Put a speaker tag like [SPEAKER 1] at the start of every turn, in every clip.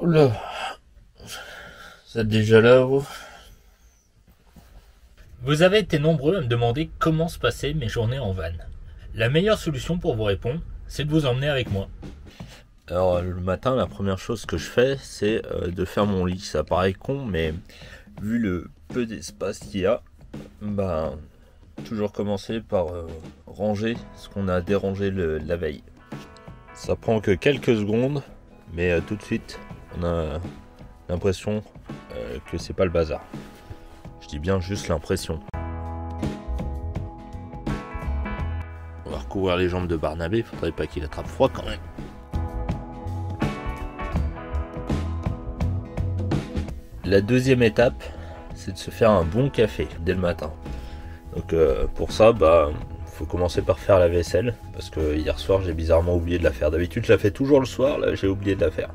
[SPEAKER 1] Oula. Vous êtes déjà là, vous?
[SPEAKER 2] Vous avez été nombreux à me demander comment se passaient mes journées en van. La meilleure solution pour vous répondre, c'est de vous emmener avec moi.
[SPEAKER 1] Alors le matin, la première chose que je fais, c'est de faire mon lit. Ça paraît con, mais vu le peu d'espace qu'il y a, toujours commencer par ranger ce qu'on a dérangé la veille. Ça prend que quelques secondes, mais tout de suite, on a l'impression que c'est pas le bazar. Je dis bien juste l'impression. On va recouvrir les jambes de Barnabé, faudrait pas qu'il attrape froid quand même. La deuxième étape, c'est de se faire un bon café dès le matin. Donc pour ça, faut commencer par faire la vaisselle, parce que hier soir j'ai bizarrement oublié de la faire. D'habitude je la fais toujours le soir, là j'ai oublié de la faire.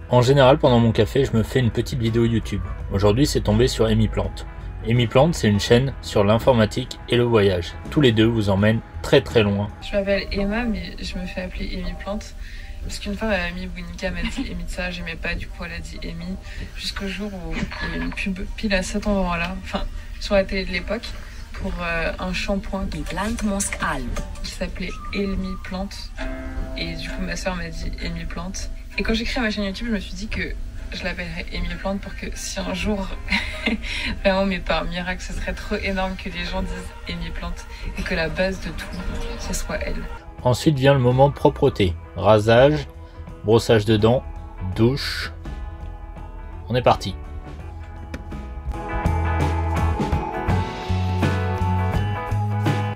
[SPEAKER 2] En général, pendant mon café, je me fais une petite vidéo YouTube. Aujourd'hui, c'est tombé sur Amy Plante. Amy Plante, c'est une chaîne sur l'informatique et le voyage. Tous les deux vous emmènent très très loin.
[SPEAKER 3] Je m'appelle Emma, mais je me fais appeler Amy Plante. Parce qu'une fois, ma amie Winika m'a dit Amy de ça, j'aimais pas, du coup elle a dit Amy. Jusqu'au jour où il y a une pub pile à cet endroit-là, enfin sur la télé de l'époque, pour un shampoing qui s'appelait Amy Plante. Et du coup, ma soeur m'a dit Amy Plante. Et quand j'ai créé ma chaîne YouTube, je me suis dit que je l'appellerais Amy Plante pour que si un jour, vraiment, mais par miracle, ce serait trop énorme que les gens disent Amy Plante et que la base de tout, ce soit elle.
[SPEAKER 2] Ensuite vient le moment propreté. Rasage, brossage de dents, douche. On est parti.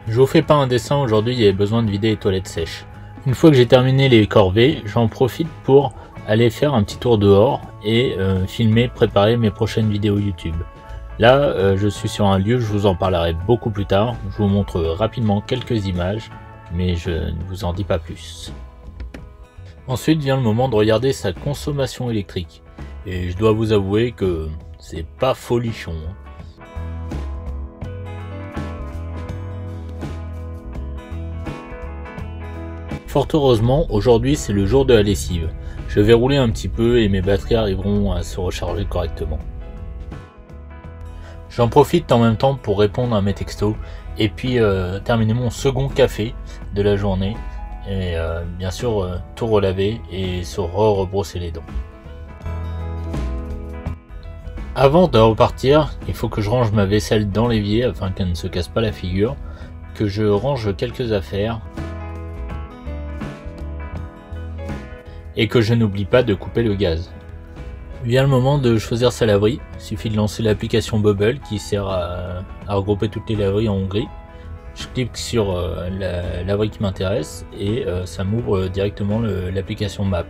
[SPEAKER 2] Je vous fais pas un dessin, aujourd'hui il y avait besoin de vider les toilettes sèches. Une fois que j'ai terminé les corvées, j'en profite pour aller faire un petit tour dehors et filmer, préparer mes prochaines vidéos YouTube. Là, je suis sur un lieu, je vous en parlerai beaucoup plus tard. Je vous montre rapidement quelques images, mais je ne vous en dis pas plus. Ensuite vient le moment de regarder sa consommation électrique. Et je dois vous avouer que c'est pas folichon. Fort heureusement, aujourd'hui c'est le jour de la lessive. Je vais rouler un petit peu et mes batteries arriveront à se recharger correctement. J'en profite en même temps pour répondre à mes textos et puis terminer mon second café de la journée. Et bien sûr tout relaver et se rebrosser les dents. Avant de repartir, il faut que je range ma vaisselle dans l'évier afin qu'elle ne se casse pas la figure, que je range quelques affaires et que je n'oublie pas de couper le gaz. Vient le moment de choisir sa laverie. Il suffit de lancer l'application Bubble qui sert à regrouper toutes les laveries en Hongrie. Je clique sur la laverie qui m'intéresse et ça m'ouvre directement l'application Map.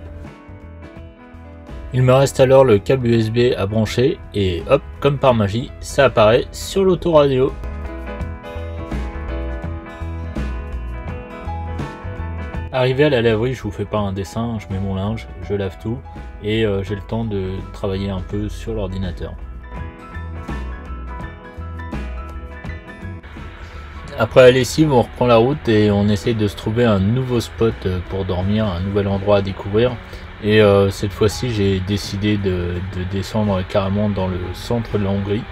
[SPEAKER 2] Il me reste alors le câble USB à brancher et hop, comme par magie, ça apparaît sur l'autoradio. Arrivé à la laverie, je vous fais pas un dessin, je mets mon linge, je lave tout et j'ai le temps de travailler un peu sur l'ordinateur. Après la lessive, on reprend la route et on essaye de se trouver un nouveau spot pour dormir, un nouvel endroit à découvrir. Et cette fois-ci, j'ai décidé de descendre carrément dans le centre de la Hongrie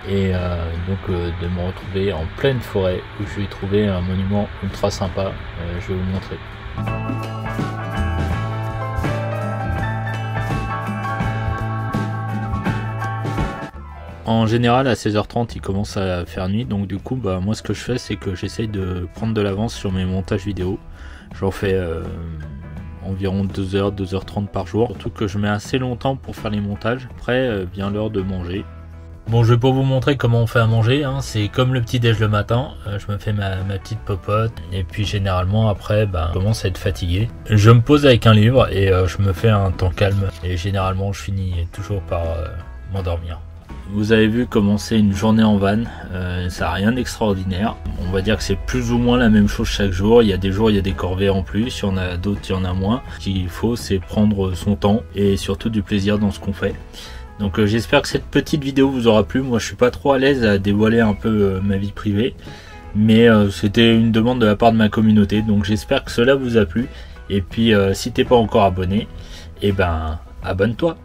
[SPEAKER 2] et de me retrouver en pleine forêt où je vais trouver un monument ultra sympa. Je vais vous le montrer. En général à 16h30 il commence à faire nuit, donc du coup moi ce que je fais c'est que j'essaye de prendre de l'avance sur mes montages vidéo. J'en fais environ 2h, 2h30 par jour, surtout que je mets assez longtemps pour faire les montages. Après vient l'heure de manger. Bon, je vais pas vous montrer comment on fait à manger, hein. C'est comme le petit déj le matin, je me fais ma petite popote et puis généralement après je commence à être fatigué. Je me pose avec un livre et je me fais un temps calme et généralement je finis toujours par m'endormir. vous avez vu commencer une journée en van, ça n'a rien d'extraordinaire. On va dire que c'est plus ou moins la même chose chaque jour. Il y a des jours, il y a des corvées en plus, il y en a d'autres, il y en a moins. Ce qu'il faut, c'est prendre son temps et surtout du plaisir dans ce qu'on fait. Donc j'espère que cette petite vidéo vous aura plu. Moi je suis pas trop à l'aise à dévoiler un peu ma vie privée, mais c'était une demande de la part de ma communauté, donc j'espère que cela vous a plu. Et puis si t'es pas encore abonné, eh ben abonne-toi.